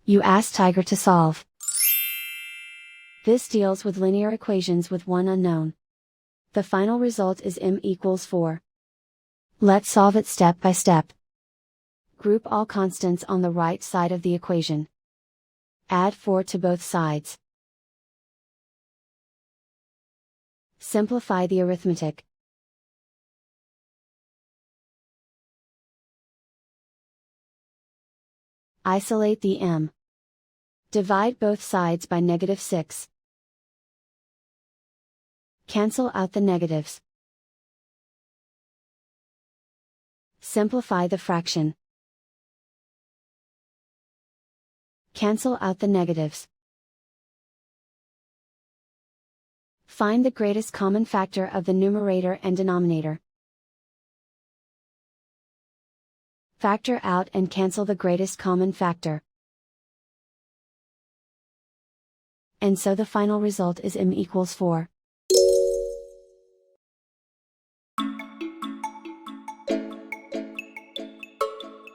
You ask Tiger to solve. This deals with linear equations with one unknown. The final result is m=4. Let's solve it step by step. Group all constants on the right side of the equation. Add 4 to both sides. Simplify the arithmetic. Isolate the m. Divide both sides by -6. Cancel out the negatives. Simplify the fraction. Cancel out the negatives. Find the greatest common factor of the numerator and denominator. Factor out and cancel the greatest common factor. And so the final result is m=4.